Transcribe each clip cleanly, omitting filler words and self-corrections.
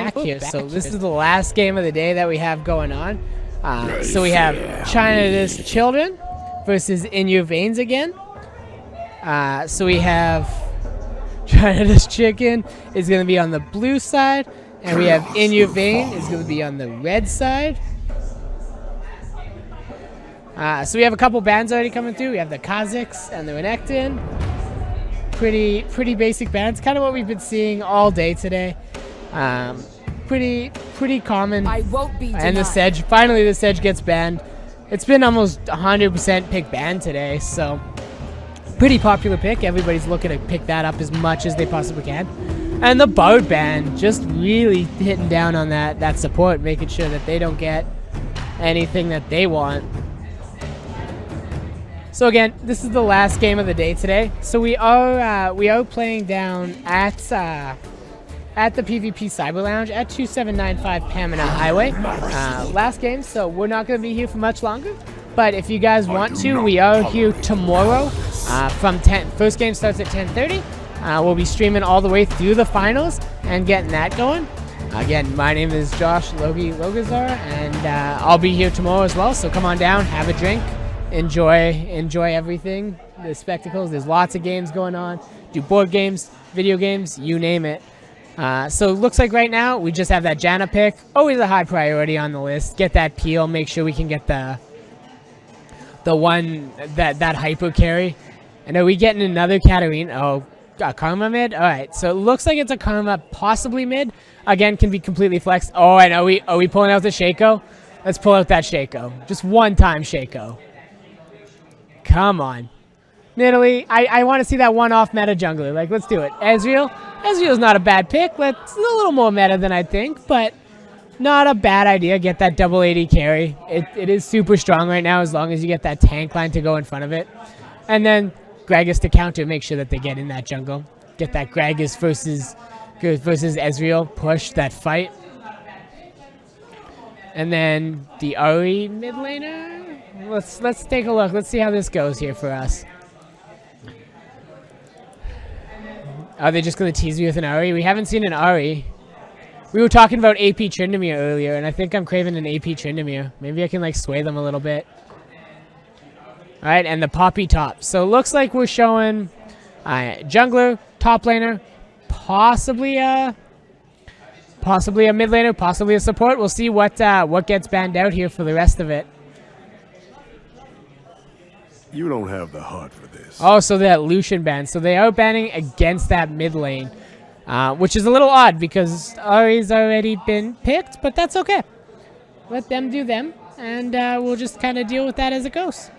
back here. So this is the last game of the day that we have going on. So we have Chinadus Children versus In Your Veins again. So we have Chinadus Chicken is going to be on the blue side, and we have In Your Vein is going to be on the red side. So we have a couple bands already coming through. We have the Kazakhs and the Renekton. Pretty basic bands, kind of what we've been seeing all day today. Pretty common. I won't be denied. And the Sedge, finally the Sedge gets banned. It's been almost 100% pick ban today, so pretty popular pick. Everybody's looking to pick that up as much as they possibly can. And the Bard ban, just really hitting down on that support, making sure that they don't get anything that they want. So again, this is the last game of the day today. So we are playing down at the PvP Cyber Lounge at 2795 Pamina Highway. Last game, so we're not going to be here for much longer. But if you guys want to, we are here tomorrow from 10. First game starts at 10:30. We'll be streaming all the way through the finals and getting that going. Again, my name is Josh Logazar, and I'll be here tomorrow as well. So come on down, have a drink. Enjoy everything, the spectacles. There's lots of games going on. Do board games, video games, you name it. So it looks like right now we just have that Janna pick. Always a high priority on the list. Get that peel. Make sure we can get the one that hyper carry. And are we getting another Katarina? Oh, a Karma mid. All right. So it looks like it's a Karma, possibly mid. Again, can be completely flexed. Oh, and are we pulling out the Shaco? Let's pull out that Shaco. Just one time Shaco. Come on. Italy, I want to see that one-off meta jungler. Like, let's do it. Ezreal's not a bad pick. It's a little more meta than I think, but not a bad idea. Get that double AD carry. It is super strong right now as long as you get that tank line to go in front of it. And then Gragas to counter, make sure that they get in that jungle. Get that Gragas versus Ezreal, push that fight. And then the Ahri mid laner. Let's take a look. Let's see how this goes here for us. Are they just going to tease me with an Ahri? We haven't seen an Ahri. We were talking about AP Tryndamere earlier, and I think I'm craving an AP Tryndamere. Maybe I can like sway them a little bit. All right, and the Poppy top. So it looks like we're showing jungler, top laner, possibly a mid laner, possibly a support. We'll see what gets banned out here for the rest of it. You don't have the heart for this. Oh, so that Lucian ban. So they are banning against that mid lane, which is a little odd because Ahri's already been picked, but that's okay. Let them do them, and we'll just kind of deal with that as it goes.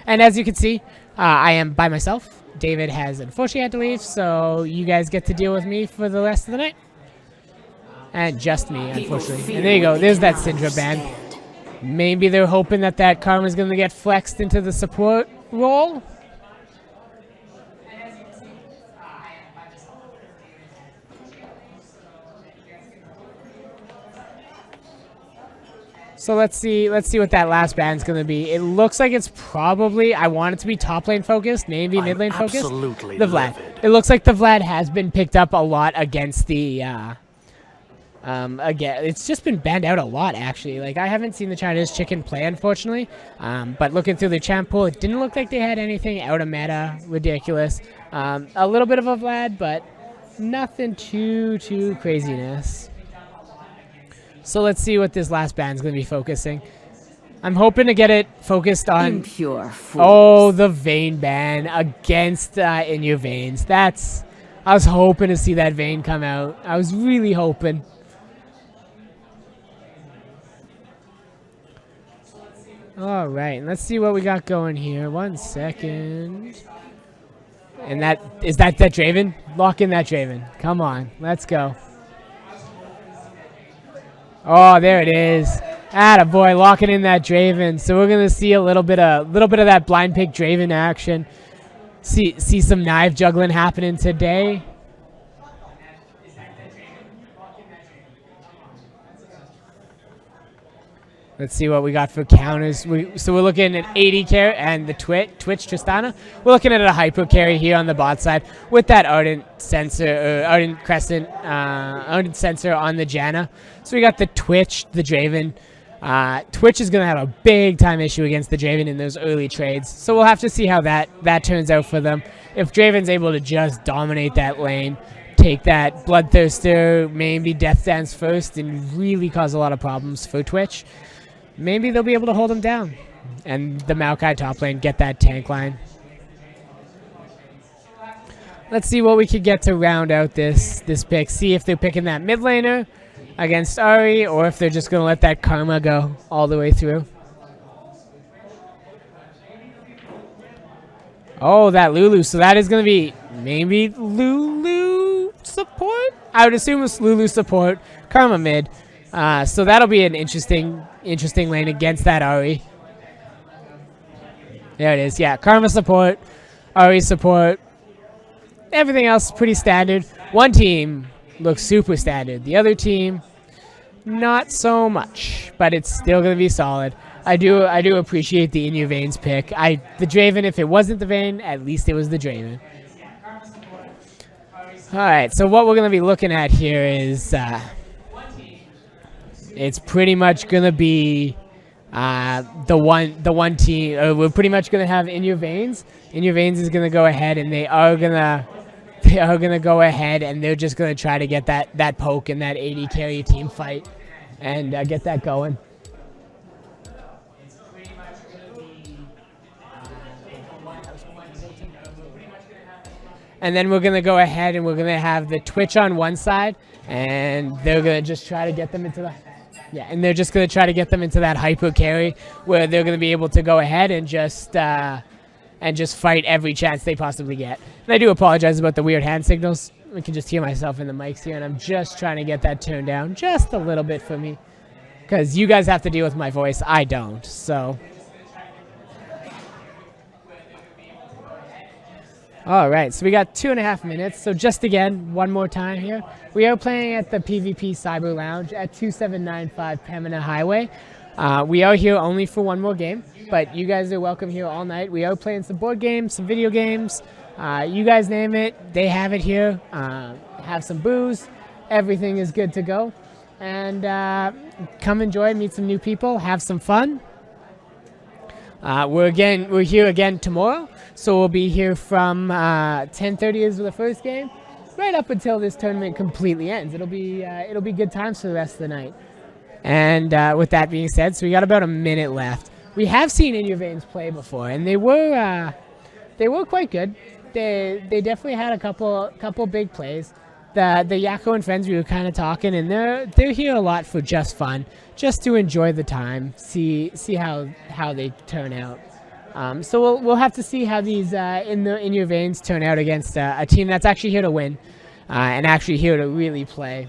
And as you can see, I am by myself. David has unfortunately had to leave, so you guys get to deal with me for the rest of the night. And just me, unfortunately. And there you go. There's that Syndra ban. Maybe they're hoping that Karma is going to get flexed into the support role. So let's see what that last band's going to be. It looks like it's probably, I want it to be top lane focused, maybe mid lane focused. Absolutely the Vlad. livid. It looks like the Vlad has been picked up a lot against the again, it's just been banned out a lot, actually. Like, I haven't seen the Chinese Chicken play, unfortunately. But looking through the champ pool, it didn't look like they had anything out of meta. Ridiculous. A little bit of a Vlad, but nothing too craziness. So let's see what this last band's going to be focusing. I'm hoping to get it focused on... Impure fools. Oh, the Vayne ban against In Your Veins. I was hoping to see that Vayne come out. I was really hoping. All right, let's see what we got going here. 1 second. And is that Draven? Lock in that Draven. Come on, let's go. Oh, there it is. Attaboy, locking in that Draven. So we're gonna see a little bit of that blind pick Draven action. See some knife juggling happening today. Let's see what we got for counters. So we're looking at 80 carry and the Twitch Tristana. We're looking at a hyper carry here on the bot side with that Ardent sensor, Ardent Crescent, Ardent sensor on the Janna. So we got the Twitch, the Draven. Twitch is going to have a big time issue against the Draven in those early trades. So we'll have to see how that turns out for them. If Draven's able to just dominate that lane, take that Bloodthirster, maybe Death Dance first, and really cause a lot of problems for Twitch, maybe they'll be able to hold him down. And the Maokai top lane get that tank line. Let's see what we could get to round out this pick. See if they're picking that mid laner against Ahri, or if they're just going to let that Karma go all the way through. Oh, that Lulu. So that is going to be maybe Lulu support? I would assume it's Lulu support, Karma mid. So that'll be an interesting lane against that Ahri. There it is. Yeah, Karma support, Ahri support. Everything else pretty standard. One team looks super standard. The other team, not so much, but it's still going to be solid. I do appreciate the In Your Veins pick. The Draven, if it wasn't the Vayne, at least it was the Draven. All right, so what we're going to be looking at here is it's pretty much going to be the one team. We're pretty much going to have In Your Veins. In Your Veins is going to go ahead, and they are gonna go ahead, and they're just gonna try to get that poke in that 80 carry team fight and get that going. And then we're gonna go ahead and we're gonna have the Twitch on one side, and they're gonna just try to get them into that hyper carry where they're gonna be able to go ahead and just fight every chance they possibly get. And I do apologize about the weird hand signals. I can just hear myself in the mics here, and I'm just trying to get that turned down just a little bit for me, because you guys have to deal with my voice. I don't. So, all right. So we got 2.5 minutes. So just again, one more time here. We are playing at the PvP Cyber Lounge at 2795 Pamina Highway. We are here only for one more game, but you guys are welcome here all night. We are playing some board games, some video games. You guys name it, they have it here. Have some booze. Everything is good to go. And come enjoy, meet some new people, have some fun. We're here again tomorrow, so we'll be here from 10:30 is the first game, right up until this tournament completely ends. It'll be good times for the rest of the night. And with that being said, so we got about a minute left. We have seen In Your Veins play before, and they were quite good. They definitely had a couple big plays. The Yakko and friends, we were kind of talking, and they're here a lot for just fun, just to enjoy the time, see how they turn out. So we'll have to see how these In Your Veins turn out against a team that's actually here to win, and actually here to really play.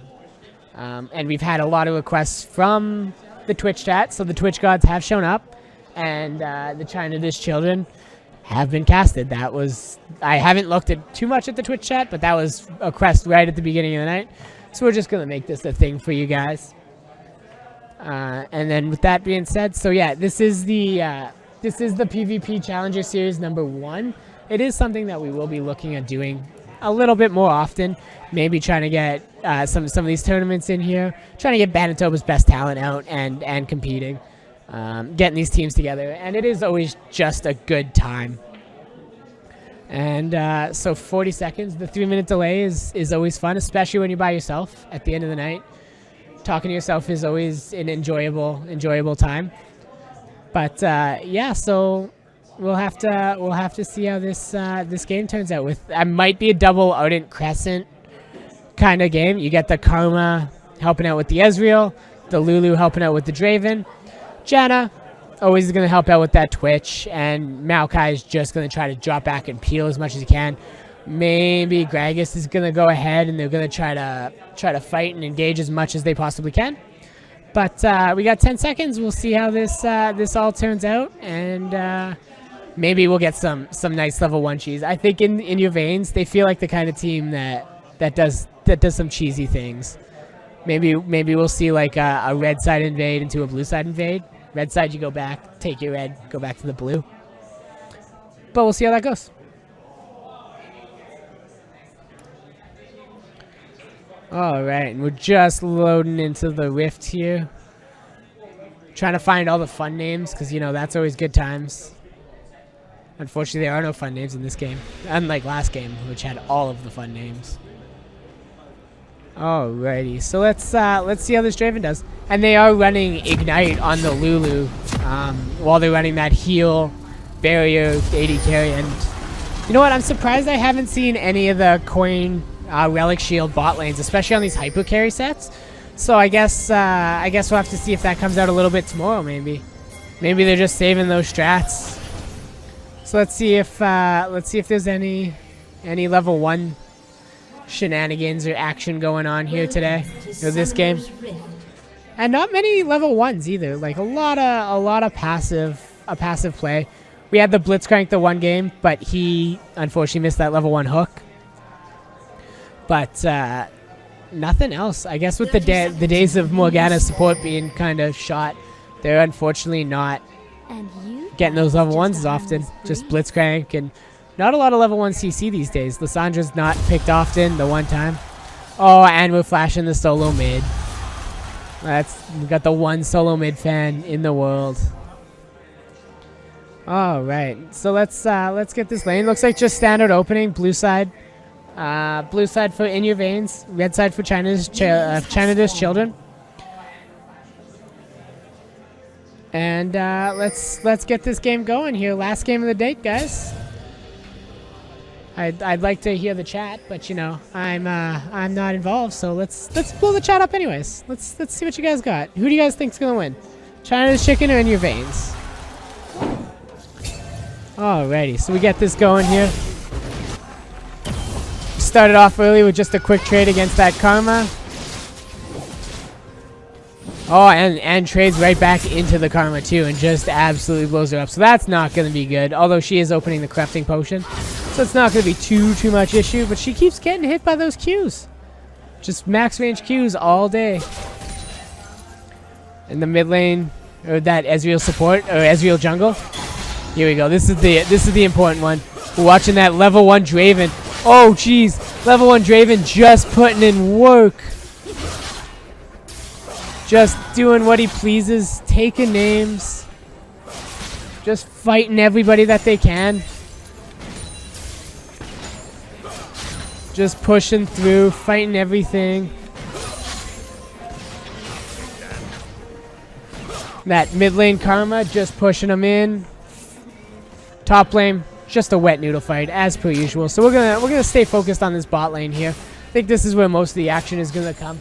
And we've had a lot of requests from the Twitch chat, so the Twitch gods have shown up, and the Chinadus Children have been casted. I haven't looked at too much at the Twitch chat, but that was a request right at the beginning of the night. So we're just gonna make this a thing for you guys. And then with that being said, so yeah, this is the PvP Challenger Series #1. It is something that we will be looking at doing a little bit more often. Maybe trying to get some of these tournaments in here, trying to get Manitoba's best talent out and competing. Getting these teams together, and it is always just a good time. And so 40 seconds, the 3-minute delay is always fun, especially when you're by yourself at the end of the night. Talking to yourself is always an enjoyable time. But yeah, so we'll have to see how this game turns out. I might be a double Ardent Crescent kind of game. You get the Karma helping out with the Ezreal, the Lulu helping out with the Draven. Janna always is going to help out with that Twitch, and Maokai is just going to try to drop back and peel as much as he can. Maybe Gragas is going to go ahead, and they're going to try to fight and engage as much as they possibly can. But we got 10 seconds. We'll see how this all turns out, and maybe we'll get some nice level 1 cheese. I think in Your Veins, they feel like the kind of team that does some cheesy things. Maybe we'll see like a red side invade into a blue side invade. Red side, you go back, take your red, go back to the blue. But we'll see how that goes. All right, and we're just loading into the Rift here. Trying to find all the fun names, because, you know, that's always good times. Unfortunately, there are no fun names in this game, unlike last game, which had all of the fun names. Alrighty, so let's see how this Draven does. And they are running Ignite on the Lulu while they're running that heal, barrier, AD carry, and you know what? I'm surprised I haven't seen any of the coin relic shield bot lanes, especially on these hyper carry sets. So I guess we'll have to see if that comes out a little bit tomorrow. Maybe they're just saving those strats. So let's see if there's any level 1 shenanigans or action going on here today or this game. And not many level 1s either. Like a lot of passive play. We had the Blitzcrank the one game, but he unfortunately missed that level 1 hook. But nothing else. I guess with the days of Morgana's support being kind of shot, they're unfortunately not getting those level 1s as often. Just Blitzcrank and not a lot of level 1 CC these days. Lissandra's not picked often the one time. Oh, and we're flashing the solo mid. We got the one solo mid fan in the world. All right, so let's get this lane. Looks like just standard opening. Blue side for In Your Veins. Red side for Chinadus Children. And let's get this game going here. Last game of the date, guys. I'd like to hear the chat, but you know I'm not involved, so let's blow the chat up anyways. Let's see what you guys got. Who do you guys think's gonna win? China's Chicken or In Your Veins? Alrighty, so we get this going here. Started off early with just a quick trade against that Karma. Oh, and trades right back into the Karma too, and just absolutely blows her up. So that's not going to be good, although she is opening the Corrupting Potion. So it's not going to be too much issue, but she keeps getting hit by those Qs. Just max range Qs all day. In the mid lane, or that Ezreal support, or Ezreal jungle. Here we go. This is the important one. We're watching that level 1 Draven. Oh, jeez. Level 1 Draven just putting in work. Just doing what he pleases, taking names, just fighting everybody that they can. Just pushing through, fighting everything. That mid lane Karma just pushing them in. Top lane, just a wet noodle fight as per usual. So we're gonna stay focused on this bot lane here. I think this is where most of the action is gonna come.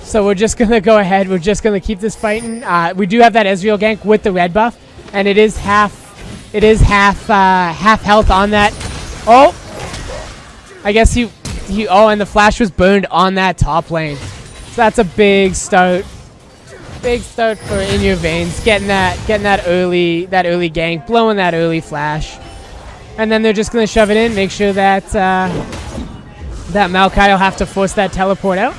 So we're just gonna go ahead. We're just gonna keep this fighting. We do have that Ezreal gank with the red buff, and it is half health on that. Oh, I guess he. Oh, and the flash was burned on that top lane. So that's a big start. Big start for In Your Veins, getting that early gank, blowing that early flash, and then they're just gonna shove it in. Make sure that that Maokai will have to force that teleport out.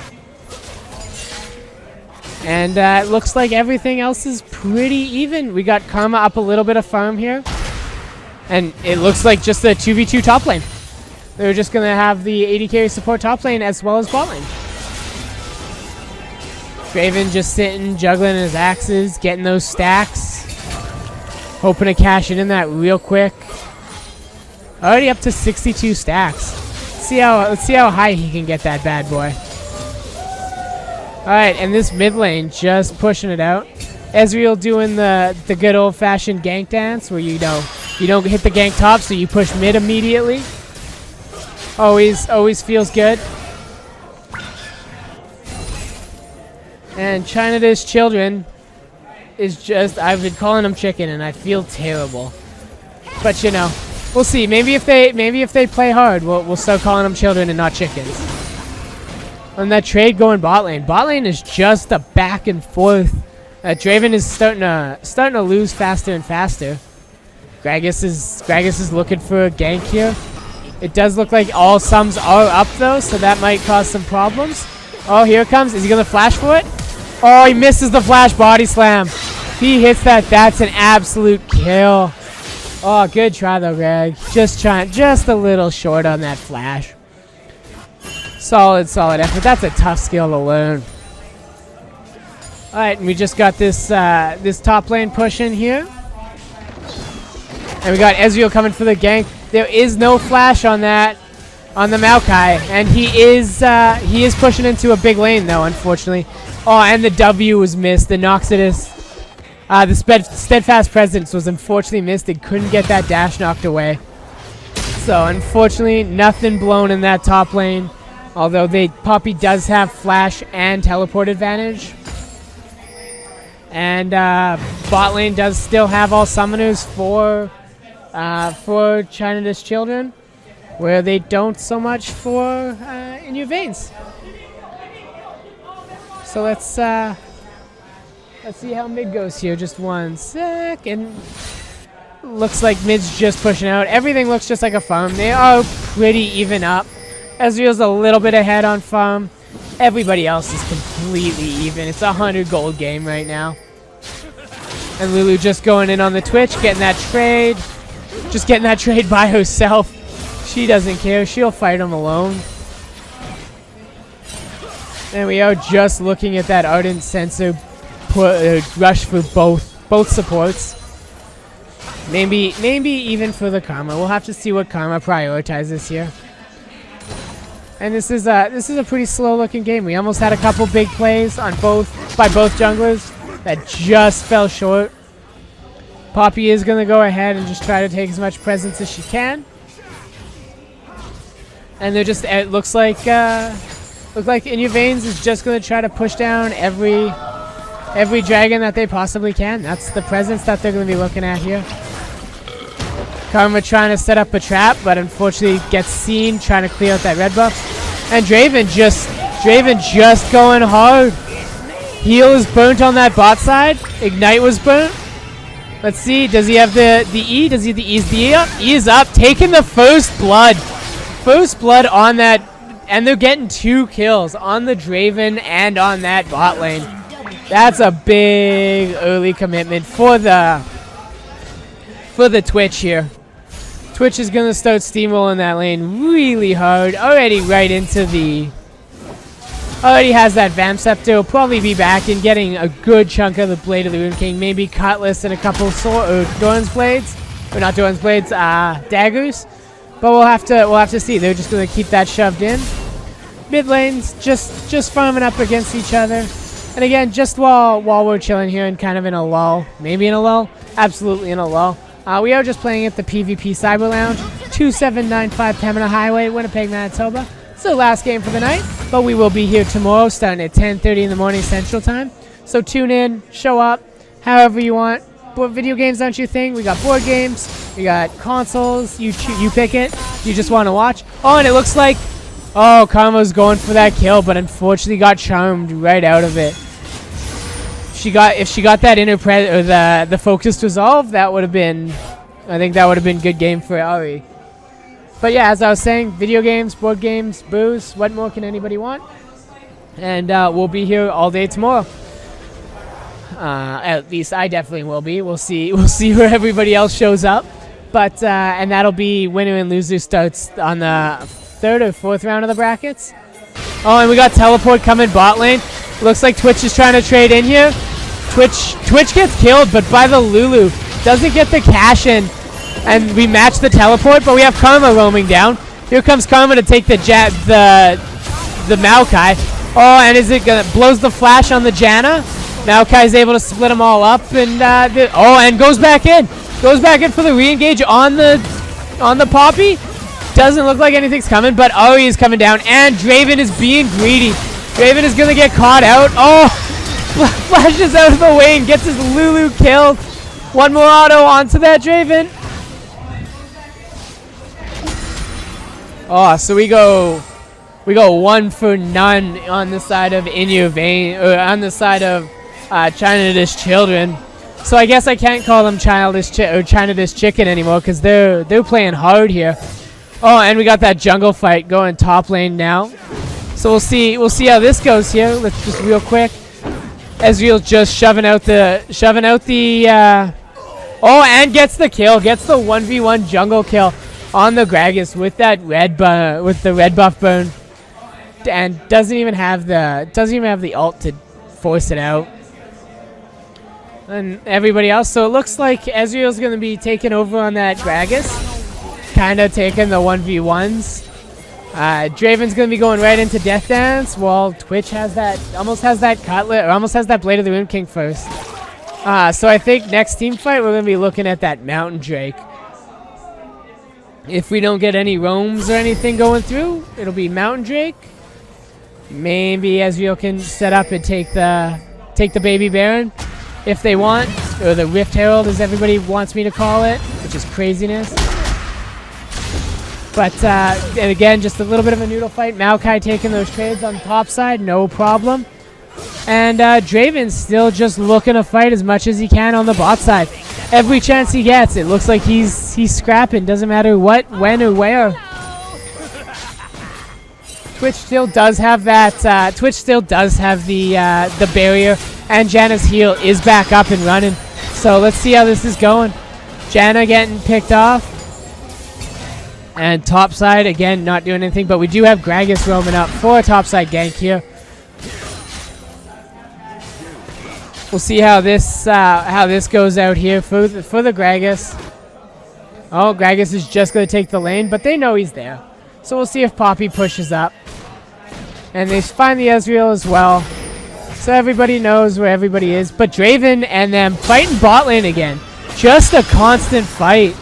And it looks like everything else is pretty even. We got Karma up a little bit of farm here. And it looks like just a 2v2 top lane. They're just going to have the AD carry support top lane as well as bot lane. Draven just sitting, juggling his axes, getting those stacks. Hoping to cash in that real quick. Already up to 62 stacks. Let's see how high he can get that bad boy. Alright, and this mid lane just pushing it out. Ezreal doing the good old-fashioned gank dance where you don't hit the gank top, so you push mid immediately. Always feels good. And Chinadus Children is just, I've been calling them chicken and I feel terrible. But you know, we'll see. Maybe if they play hard, we'll start calling them children and not chickens. And that trade going bot lane. Bot lane is just a back and forth. Draven is starting to lose faster and faster. Gragas is looking for a gank here. It does look like all sums are up though, so that might cause some problems. Oh, here it comes. Is he going to flash for it? Oh, he misses the flash body slam. He hits that. That's an absolute kill. Oh, good try though, Greg. Just a little short on that flash. Solid effort. That's a tough skill to learn. All right, and we just got this this top lane push in here. And we got Ezreal coming for the gank. There is no flash on that, on the Maokai, and he is pushing into a big lane though, unfortunately. Oh, and the W was missed. The Noxidus, the Steadfast Presence was unfortunately missed. They couldn't get that dash knocked away. So unfortunately, nothing blown in that top lane. Although Poppy does have flash and teleport advantage. And bot lane does still have all summoners for Chinadus Children, where they don't so much for in your Vaynes. So let's see how mid goes here. Just 1 second. Looks like mid's just pushing out. Everything looks just like a farm. They are pretty even up. Ezreal's a little bit ahead on farm. Everybody else is completely even. It's a 100 gold game right now. And Lulu just going in on the Twitch, getting that trade. Just getting that trade by herself. She doesn't care. She'll fight him alone. And we are just looking at that Ardent Sensor rush for both supports. Maybe even for the Karma. We'll have to see what Karma prioritizes here. And this is a pretty slow looking game. We almost had a couple big plays on both junglers that just fell short. Poppy is gonna go ahead and just try to take as much presence as she can. And they're just, it looks like In Your Vaynes is just gonna try to push down every dragon that they possibly can. That's the presence that they're gonna be looking at here. Karma trying to set up a trap, but unfortunately gets seen trying to clear out that red buff. And Draven just going hard. Heal is burnt on that bot side. Ignite was burnt. Let's see, does he have the E? Does he have the E? Is the E up? E is up, taking the first blood. First blood on that, and they're getting 2 kills on the Draven and on that bot lane. That's a big early commitment for the Twitch here. Twitch is going to start steamrolling that lane really hard. Already right into the... Already has that Vamp Scepter. Will probably be back and getting a good chunk of the Blade of the Rune King. Maybe Cutlass and a couple Doran's Blades. Or not Doran's Blades, daggers. But we'll have to see. They're just going to keep that shoved in. Mid lanes just farming up against each other. And again, just while we're chilling here and kind of in a lull. Maybe in a lull. Absolutely in a lull. We are just playing at the PvP Cyber Lounge, 2795 Pamina Highway, Winnipeg, Manitoba. It's the last game for the night, but we will be here tomorrow starting at 10:30 in the morning Central Time. So tune in, show up, however you want. But video games aren't your thing. We got board games, we got consoles. You pick it. You just want to watch. Oh, and it looks like, oh, Karma's going for that kill, but unfortunately got charmed right out of it. If she got that inner or the focused resolve, that would have been, I think that would have been good game for Ari. But yeah, as I was saying, video games, board games, booze, what more can anybody want? And we'll be here all day tomorrow. At least I definitely will be. We'll see where everybody else shows up. But and that'll be winner and loser starts on the 3rd or 4th round of the brackets. Oh, and we got teleport coming bot lane. Looks like Twitch is trying to trade in here. Twitch gets killed, but by the Lulu. Doesn't get the cash in. And we match the teleport, but we have Karma roaming down. Here comes Karma to take the Maokai. Oh, and is it gonna blows the flash on the Janna? Maokai's able to split them all up, and and goes back in. Goes back in for the re-engage on the Poppy. Doesn't look like anything's coming, but Ari is coming down, and Draven is being greedy. Draven is gonna get caught out. Oh, flashes out of the way and gets his Lulu killed. One more auto onto that Draven. Oh, so we go 1 for none on the side of In Your Vaynes, or on the side of Chinadus Children. So I guess I can't call them Chinadus Chicken anymore because they're playing hard here. Oh, and we got that jungle fight going top lane now. So we'll see how this goes here. Let's just real quick. Ezreal just shoving out the oh, and gets the kill. Gets the 1v1 jungle kill on the Gragas with that red buff burn. And doesn't even have the ult to force it out. And everybody else. So it looks like Ezreal's going to be taking over on that Gragas. Kind of taking the 1v1s. Draven's going to be going right into Death Dance, while Twitch almost has that Cutlet, or almost has that Blade of the Rune King first. So I think next team fight, we're going to be looking at that Mountain Drake. If we don't get any roams or anything going through, it'll be Mountain Drake. Maybe Ezreal can set up and take the Baby Baron if they want, or the Rift Herald as everybody wants me to call it, which is craziness. But, and again, just a little bit of a noodle fight. Maokai taking those trades on the top side, no problem. And Draven's still just looking to fight as much as he can on the bot side. Every chance he gets, it looks like he's scrapping. Doesn't matter what, when, or where. Twitch still does have that. Twitch still does have the barrier, and Janna's heal is back up and running. So let's see how this is going. Janna getting picked off. And topside, again, not doing anything, but we do have Gragas roaming up for a topside gank here. We'll see how this goes out here for the Gragas. Oh, Gragas is just going to take the lane, but they know he's there. So we'll see if Poppy pushes up. And they find the Ezreal as well. So everybody knows where everybody is. But Draven and them fighting bot lane again. Just a constant fight.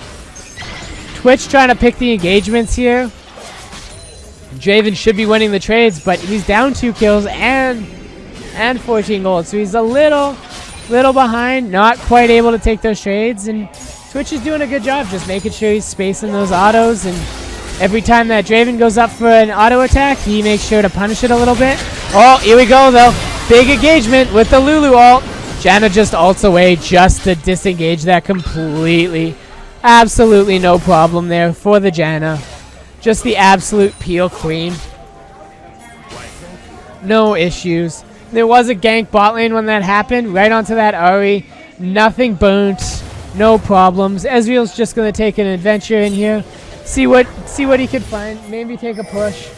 Twitch trying to pick the engagements here. Draven should be winning the trades, but he's down 2 kills and 14 gold. So he's a little behind, not quite able to take those trades. And Twitch is doing a good job just making sure he's spacing those autos. And every time that Draven goes up for an auto attack, he makes sure to punish it a little bit. Oh, here we go though. Big engagement with the Lulu ult. Janna just ults away just to disengage that completely. Absolutely no problem there for the Janna. Just the absolute peel queen. No issues. There was a gank bot lane when that happened. Right onto that Ahri. Nothing burnt. No problems. Ezreal's just going to take an adventure in here. See what he can find. Maybe take a push.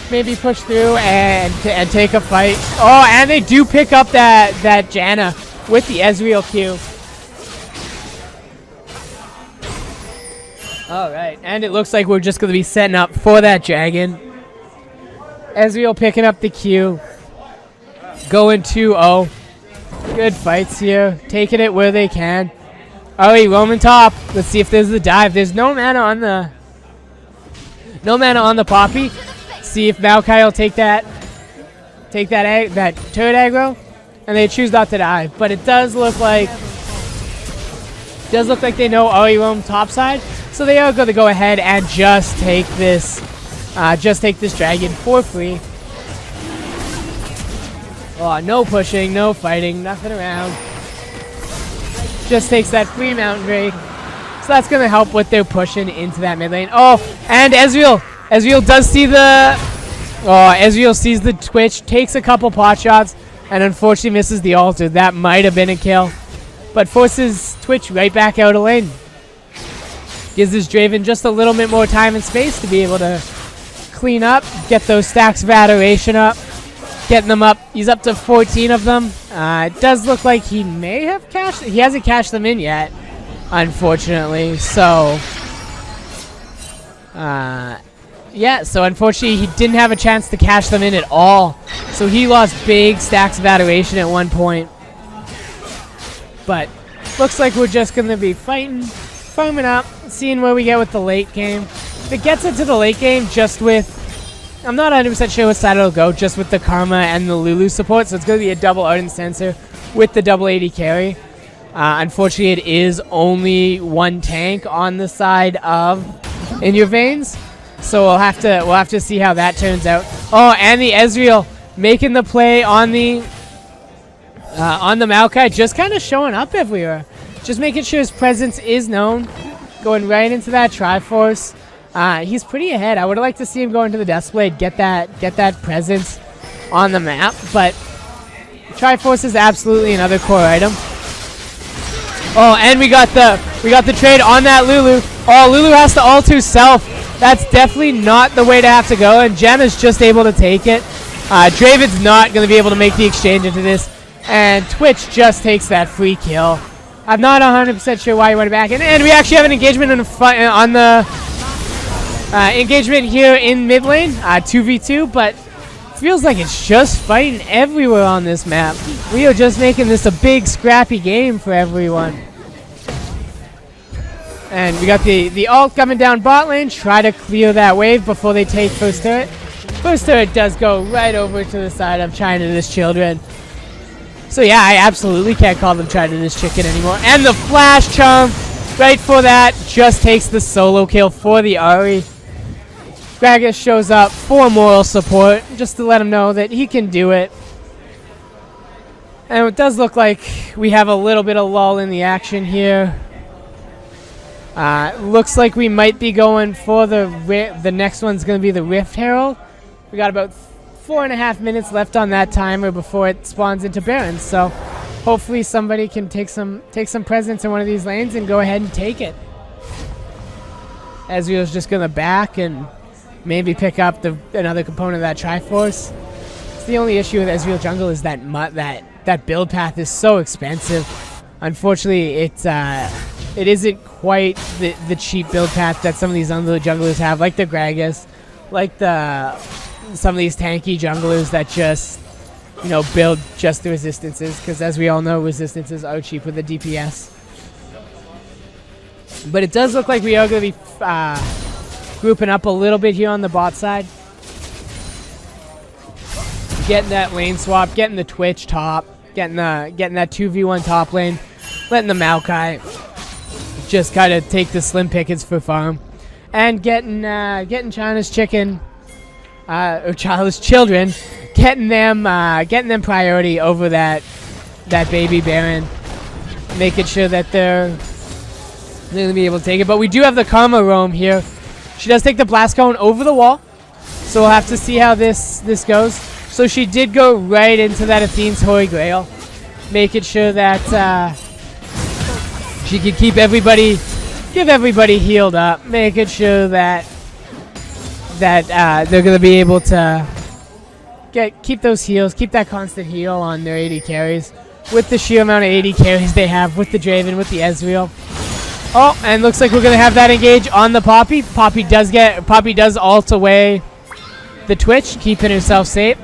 Maybe push through and take a fight. Oh, and they do pick up that Janna with the Ezreal Q. Alright, and it looks like we're just going to be setting up for that dragon. Ezreal picking up the Q. Going 2-0. Good fights here. Taking it where they can. Alright, roaming top. Let's see if there's the dive. There's no mana on the Poppy. See if Maokai will take that turret aggro, and they choose not to dive. But it does look like they know Ahri roam topside. So they are going to go ahead and just take this dragon for free. Oh, no pushing, no fighting, nothing around. Just takes that free Mountain Drake. So that's going to help with their pushing into that mid lane. Oh, and Ezreal does see Ezreal sees the Twitch, takes a couple pot shots, and unfortunately misses the altar. That might have been a kill, but forces Twitch right back out of lane. Gives this Draven just a little bit more time and space to be able to clean up, get those stacks of adoration up, getting them up. He's up to 14 of them. It does look like he may have cashed. He hasn't cashed them in yet, unfortunately. So, yeah. So unfortunately, he didn't have a chance to cash them in at all. So he lost big stacks of adoration at one point. But looks like we're just gonna be farming up, seeing where we get with the late game. If it gets into the late game just with, I'm not 100% sure what side it'll go, just with the Karma and the Lulu support. So it's going to be a double Ardent Sensor with the double 80 carry. Unfortunately, it is only one tank on the side of in your Vaynes. So we'll have to see how that turns out. Oh, and the Ezreal making the play on the Maokai, just kind of showing up everywhere. Just making sure his presence is known. Going right into that Triforce. He's pretty ahead. I would like to see him go into the Death Blade, get that presence on the map, but Triforce is absolutely another core item. Oh, and we got the trade on that Lulu. Oh, Lulu has to ult herself. That's definitely not the way to have to go, and Janna's just able to take it. Draven's not going to be able to make the exchange into this, and Twitch just takes that free kill. I'm not 100% sure why he went back, and we actually have an engagement in the front, on the engagement here in mid lane, 2v2, but feels like it's just fighting everywhere on this map. We are just making this a big scrappy game for everyone. And we got the ult coming down bot lane. Try to clear that wave before they take first turret. First turret does go right over to the side of Chinadus Children. So yeah, I absolutely can't call them Chinadus Chicken anymore. And the flash charm right for that just takes the solo kill for the Ahri. Gragas shows up for moral support, just to let him know that he can do it. And it does look like we have a little bit of lull in the action here. Looks like we might be going for the next one's going to be the Rift Herald. We got about 4.5 minutes left on that timer before it spawns into Barons. So hopefully somebody can take some presence in one of these lanes and go ahead and take it. Ezreal's just going to back and maybe pick up another component of that Triforce. It's the only issue with Ezreal jungle is that build path is so expensive. Unfortunately, it isn't quite the cheap build path that some of these other junglers have, like the Gragas, like some of these tanky junglers that just build just the resistances, because as we all know, resistances are cheap with the DPS. But it does look like we are going to be grouping up a little bit here on the bot side. Getting that lane swap, getting the Twitch top, getting that 2v1 top lane, letting the Maokai just kind of take the slim pickets for farm, and getting China's chicken, or Child's children, getting them priority over that baby Baron, making sure that they're gonna be able to take it. But we do have the Karma roam here. She does take the blast cone over the wall, so we'll have to see how this goes. So she did go right into that Athene's Holy Grail, making sure that she could give everybody healed up, making sure that they're going to be able to keep those heals, keep that constant heal on their AD carries with the sheer amount of AD carries they have with the Draven, with the Ezreal. Oh, and looks like we're going to have that engage on the Poppy. Poppy does ult away the Twitch, keeping herself safe.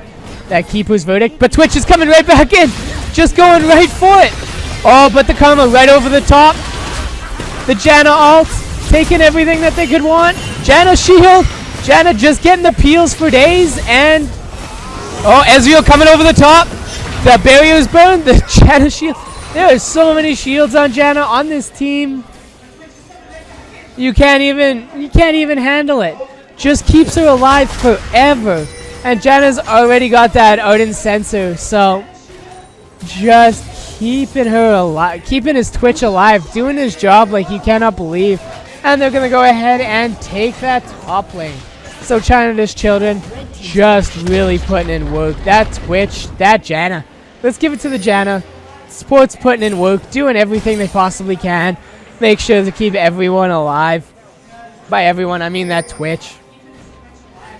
That Keeper's verdict. But Twitch is coming right back in. Just going right for it. Oh, but the Karma right over the top. The Janna ult, taking everything that they could want. Janna shield. Janna just getting the peels for days. And, oh, Ezreal coming over the top. The barrier's burned. The Janna shield. There are so many shields on Janna on this team. You can't even handle it. Just keeps her alive forever. And Janna's already got that Ardent Sensor, so just keeping her alive, keeping his Twitch alive, doing his job like you cannot believe. And they're gonna go ahead and take that top lane. So Chinadus Children just really putting in work. That Twitch, that Janna. Let's give it to the Janna. Sports putting in work, doing everything they possibly can. Make sure to keep everyone alive. By everyone, I mean that Twitch.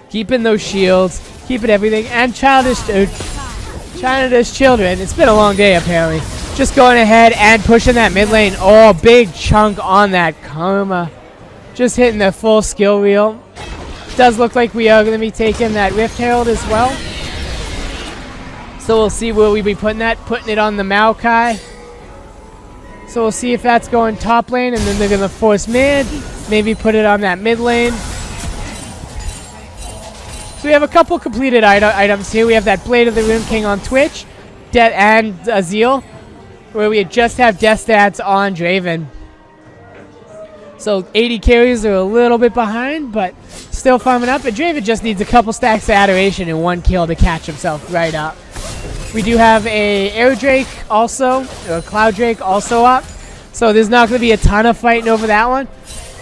Keeping those shields, keeping everything. And Chinadus Children, it's been a long day apparently. Just going ahead and pushing that mid lane. Oh, big chunk on that Karma. Just hitting the full skill reel. Does look like we are going to be taking that Rift Herald as well. So we'll see where we be putting that. Putting it on the Maokai. So we'll see if that's going top lane, and then they're going to force mid. Maybe put it on that mid lane. So we have a couple completed items here. We have that Blade of the Rune King on Twitch. And Azil, where we just have death stats on Draven. So 80 carries are a little bit behind, but still farming up. And Draven just needs a couple stacks of Adoration and one kill to catch himself right up. We do have a Air Drake also, or Cloud Drake also up. So there's not going to be a ton of fighting over that one.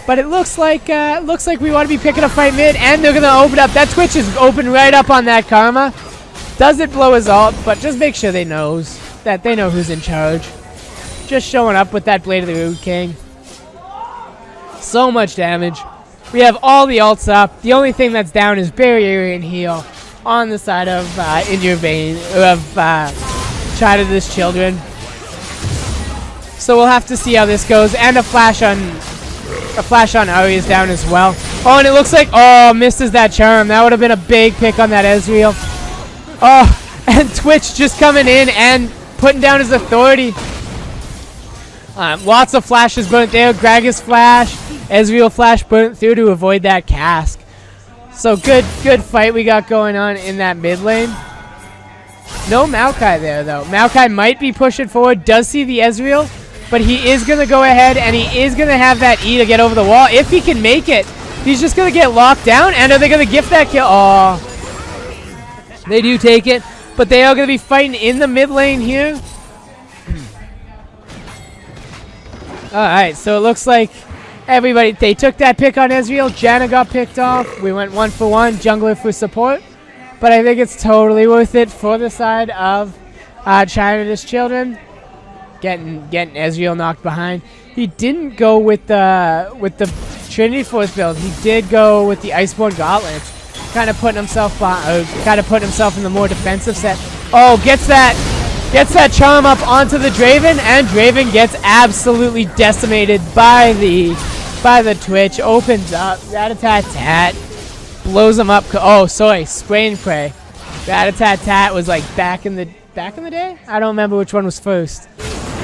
But it looks like we want to be picking a fight mid, and they're gonna open up. That Twitch is open right up on that Karma. Doesn't blow his ult, but just make sure they know who's in charge. Just showing up with that Blade of the Rude King. So much damage. We have all the ults up. The only thing that's down is barrier and heal on the side of Chinadus Children. So we'll have to see how this goes. And a flash on Ari is down as well. Oh, and it looks like misses that charm. That would have been a big pick on that Ezreal. Oh, and Twitch just coming in and putting down his authority. Lots of flashes burnt there. Gragas flash, Ezreal flash burnt through to avoid that cask. So good fight we got going on in that mid lane. No Maokai there though. Maokai might be pushing forward, does see the Ezreal, but he is going to go ahead and he is going to have that E to get over the wall. If he can make it, he's just going to get locked down. And are they going to gift that kill? Oh, they do take it, but they are going to be fighting in the mid lane here. Alright, so it looks like they took that pick on Ezreal. Janna got picked off. We went 1-for-1, jungler for support. But I think it's totally worth it for the side of Chinadus Children. Getting Ezreal knocked behind. He didn't go with the Trinity Force build. He did go with the Iceborne Gauntlets. Kind of putting himself in the more defensive set. Oh, gets that charm up onto the Draven, and Draven gets absolutely decimated by the Twitch. Opens up, rat-a-tat-tat, blows him up. Oh, sorry, spray and pray. Rat-a-tat-tat was like back in the day. I don't remember which one was first.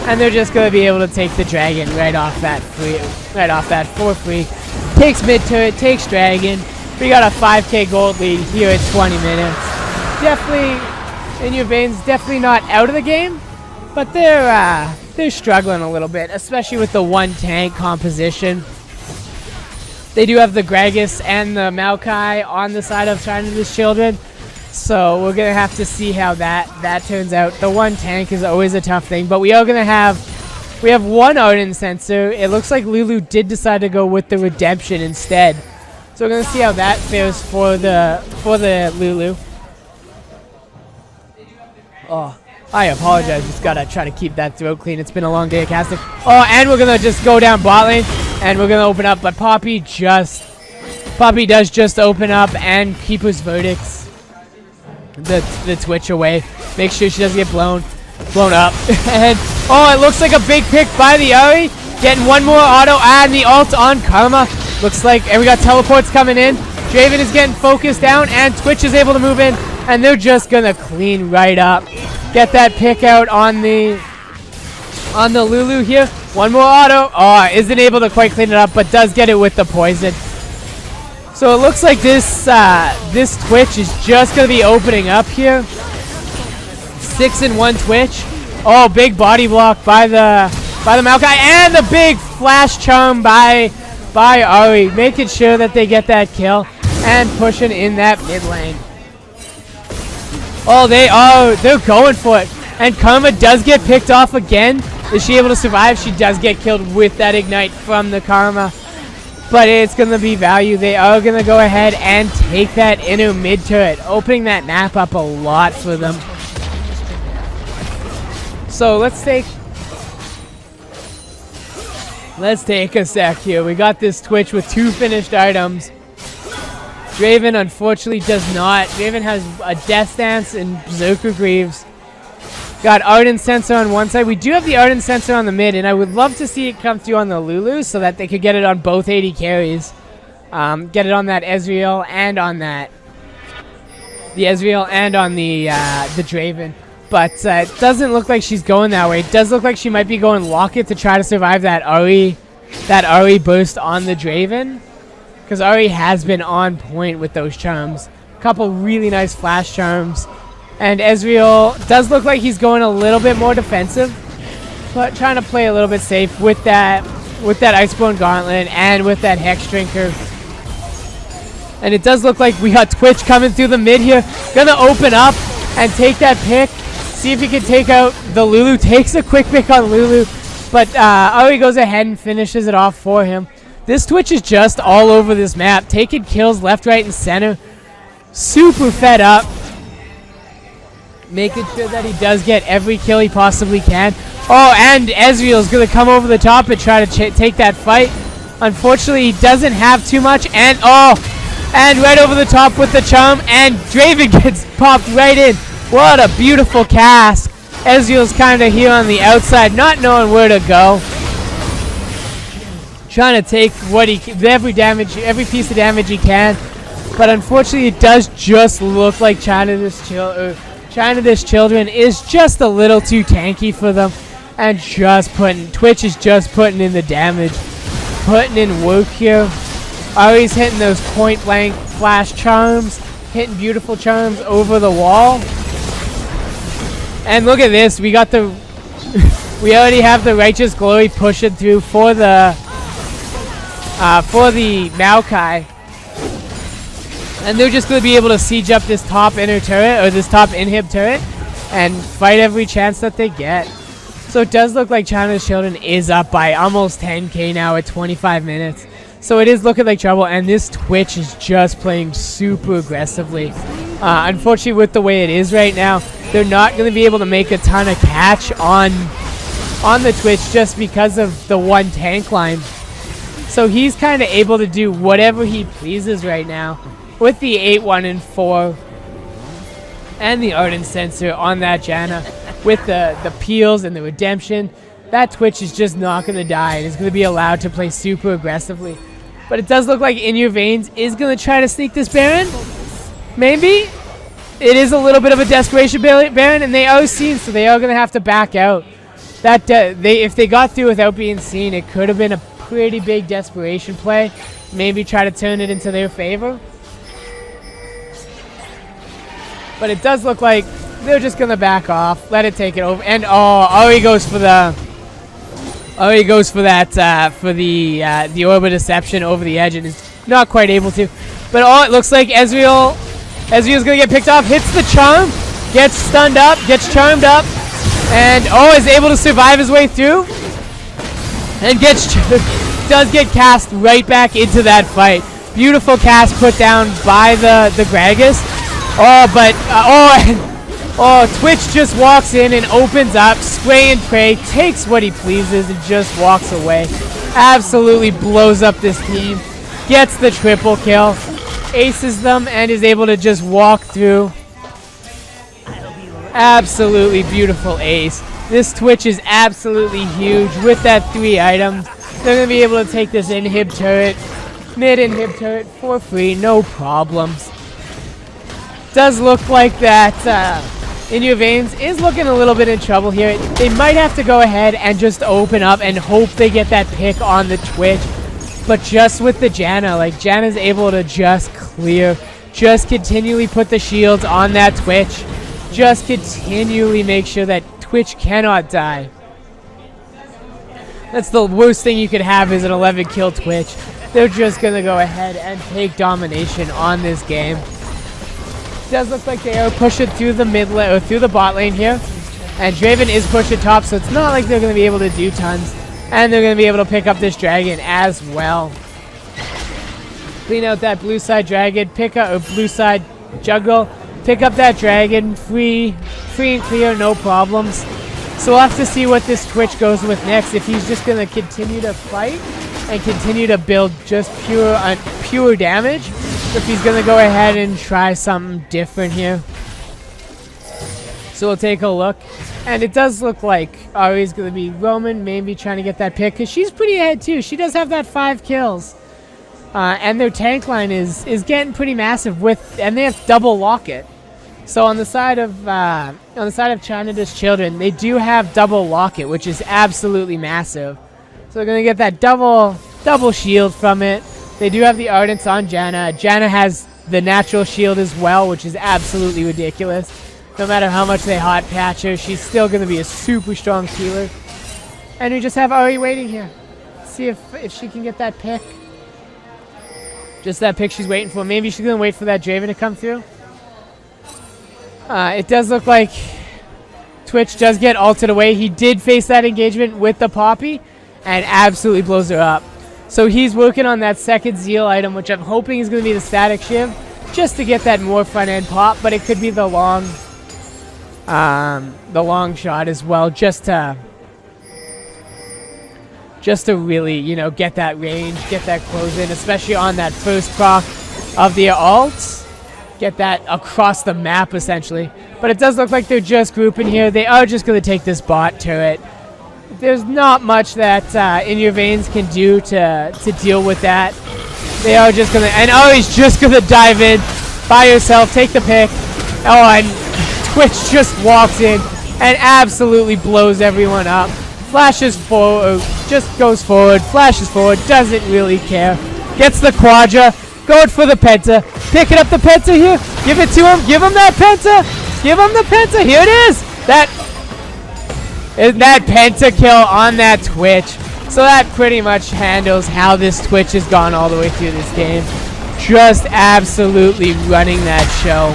And they're just gonna be able to take the dragon right off that for free. Takes mid turret, takes dragon. We got a 5k gold lead here at 20 minutes. Definitely. In your Vaynes, definitely not out of the game, but they're struggling a little bit, especially with the one tank composition. They do have the Gragas and the Maokai on the side of Chinadus Children, so we're gonna have to see how that turns out. The one tank is always a tough thing, but we have one Ardent Sensor. It looks like Lulu did decide to go with the Redemption instead, so we're gonna see how that fares for the Lulu. Oh, I apologize. Just gotta try to keep that throat clean. It's been a long day of casting. Oh, and we're gonna just go down bot lane, and we're gonna open up. But Poppy does just open up and keep his verdicts. The Twitch away. Make sure she doesn't get blown up. And oh, it looks like a big pick by the Ari. Getting one more auto and the ult on Karma. Looks like, and we got teleports coming in. Draven is getting focused down, and Twitch is able to move in. And they're just gonna clean right up. Get that pick out on the Lulu here. One more auto. Oh, isn't able to quite clean it up, but does get it with the poison. So it looks like this Twitch is just gonna be opening up here. 6-in-1 Twitch. Oh, big body block by the Maokai, and the big flash charm by Ari, making sure that they get that kill and pushing in that mid lane. Oh, they're going for it. And Karma does get picked off again. Is she able to survive? She does get killed with that ignite from the Karma. But it's going to be value. They are going to go ahead and take that inner mid turret, opening that map up a lot for them. So let's take a sec here. We got this Twitch with 2 finished items. Draven unfortunately does not. Draven has a Death Dance and Berserker Greaves. Got Ardent Sensor on one side. We do have the Ardent Sensor on the mid, and I would love to see it come through on the Lulu so that they could get it on both 80 carries. Get it on that Ezreal and on the Draven. But it doesn't look like she's going that way. It does look like she might be going Locket to try to survive that Ari burst on the Draven. Because Ari has been on point with those charms. Couple really nice flash charms. And Ezreal does look like he's going a little bit more defensive. But trying to play a little bit safe with that Iceborne Gauntlet and with that Hex Drinker. And it does look like we got Twitch coming through the mid here. Gonna open up and take that pick. See if he can take out the Lulu. Takes a quick pick on Lulu. But Ari goes ahead and finishes it off for him. This Twitch is just all over this map, taking kills left, right, and center. Super fed up. Making sure that he does get every kill he possibly can. Oh, and Ezreal's going to come over the top and try to take that fight. Unfortunately, he doesn't have too much. And, and right over the top with the charm. And Draven gets popped right in. What a beautiful cast. Ezreal's kind of here on the outside, not knowing where to go. Trying to take every piece of damage he can. But unfortunately, it does just look like Chinadus Children is just a little too tanky for them. And Twitch is just putting in the damage. Putting in work here. Always hitting those point blank flash charms. Hitting beautiful charms over the wall. And look at this. We got the... we already have the Righteous Glory pushing through for the Maokai. And they're just going to be able to siege up this top inner turret, or this top inhib turret, and fight every chance that they get. So it does look like Chinadus Children is up by almost 10k now at 25 minutes. So it is looking like trouble, and this Twitch is just playing super aggressively. Unfortunately, with the way it is right now, they're not going to be able to make a ton of catch on the Twitch just because of the one tank line. So he's kind of able to do whatever he pleases right now. With the 8-1 and 4 and the Ardent Sensor on that Janna, with the peels and the redemption, that Twitch is just not going to die and is going to be allowed to play super aggressively. But it does look like In Your Veins is going to try to sneak this Baron. Maybe. It is a little bit of a desperation Baron, and they are seen, so they are going to have to back out. If they got through without being seen, it could have been a pretty big desperation play. Maybe try to turn it into their favor. But it does look like they're just gonna back off, let it take it over, and he goes for the, for the Orb of Deception over the edge, and is not quite able to. But it looks like Ezreal's gonna get picked off, hits the charm, gets stunned up, gets charmed up, and is able to survive his way through, and does get cast right back into that fight. Beautiful cast put down by the Gragas. Twitch just walks in and opens up, spray and pray, takes what he pleases, and just walks away. Absolutely blows up this team. Gets the triple kill, aces them, and is able to just walk through. Absolutely beautiful ace. This Twitch is absolutely huge with that 3 items. They're going to be able to take this inhib turret, mid inhib turret for free, no problems. Does look like that In Your Veins is looking a little bit in trouble here. They might have to go ahead and just open up and hope they get that pick on the Twitch. But just with the Janna, like Janna's able to just clear, just continually put the shields on that Twitch, just continually make sure that Twitch cannot die. That's the worst thing you could have is an 11 kill Twitch. They're just going to go ahead and take domination on this game. Does look like they are pushing through the mid lane or through the bot lane here, and Draven is pushing top, so it's not like they're going to be able to do tons, and they're going to be able to pick up this dragon as well. Clean out that blue side dragon, pick up a blue side jungle, pick up that dragon, free and clear, no problems. So we'll have to see what this Twitch goes with next. If he's just going to continue to fight and continue to build just pure damage, if he's going to go ahead and try something different here. So we'll take a look. And it does look like Ari's going to be Roman, maybe trying to get that pick, because she's pretty ahead too. She does have that 5 kills. And their tank line is getting pretty massive and they have double locket. So on the side of Chinadus Children, they do have double locket, which is absolutely massive. So they're going to get that double shield from it. They do have the Ardents on Janna. Janna has the natural shield as well, which is absolutely ridiculous. No matter how much they hot patch her, she's still going to be a super strong healer. And we just have Ari waiting here. See if she can get that pick. Just that pick she's waiting for. Maybe she's going to wait for that Draven to come through. It does look like Twitch does get ulted away. He did face that engagement with the Poppy and absolutely blows her up. So he's working on that second Zeal item, which I'm hoping is going to be the Static Shiv, just to get that more front end pop, but it could be the long shot as well, just to really, you know, get that range, get that close in, especially on that first proc of the alts. Get that across the map, essentially. But it does look like they're just grouping here. They are just going to take this bot turret. There's not much that In Your Veins can do to deal with that. They are just going to... And oh, he's just going to dive in by yourself, take the pick. Oh, and Twitch just walks in and absolutely blows everyone up. Flashes forward, just goes forward, flashes forward, doesn't really care. Gets the Quadra, going for the Penta, picking up the Penta here, give it to him, give him that Penta, give him the Penta, here it is! That Penta kill on that Twitch. So that pretty much handles how this Twitch has gone all the way through this game. Just absolutely running that show.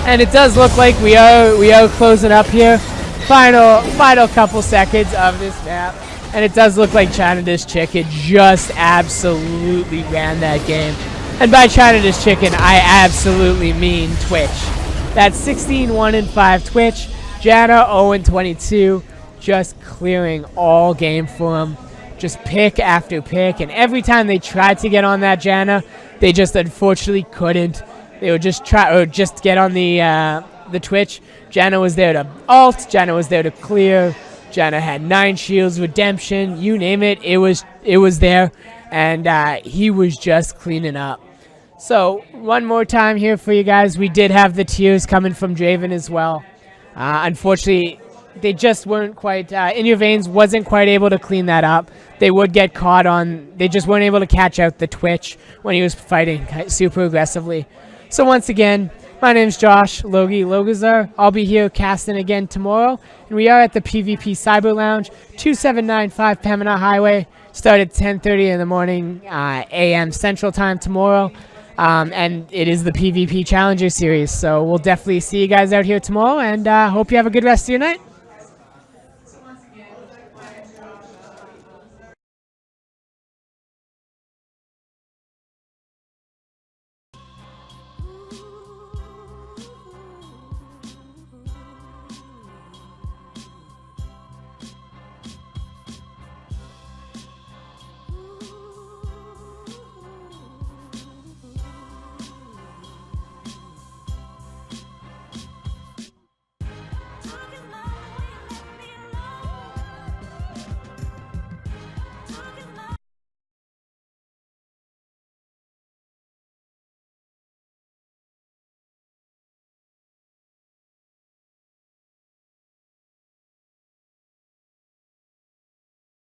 And it does look like we are closing up here. Final couple seconds of this map, and it does look like Chinadus Chicken just absolutely ran that game. And by Chinadus Chicken, I absolutely mean Twitch. That's 16-1-5 Twitch. Janna 0-22, just clearing all game for him. Just pick after pick, and every time they tried to get on that Janna, they just unfortunately couldn't. They would just just get on the Twitch. Janna was there to ult, Janna was there to clear, Janna had 9 shields, redemption, you name it, it was there, and he was just cleaning up. So, one more time here for you guys, we did have the tears coming from Draven as well. Unfortunately, they just weren't quite, In Your Veins wasn't quite able to clean that up. They would get caught on, they just weren't able to catch out the Twitch when he was fighting super aggressively. So once again, my name's Josh, Logie Logazar. I'll be here casting again tomorrow. And we are at the PvP Cyber Lounge, 2795 Pamina Highway. Start at 10:30 in the morning, AM Central Time tomorrow. And it is the PvP Challenger Series. So we'll definitely see you guys out here tomorrow. And hope you have a good rest of your night.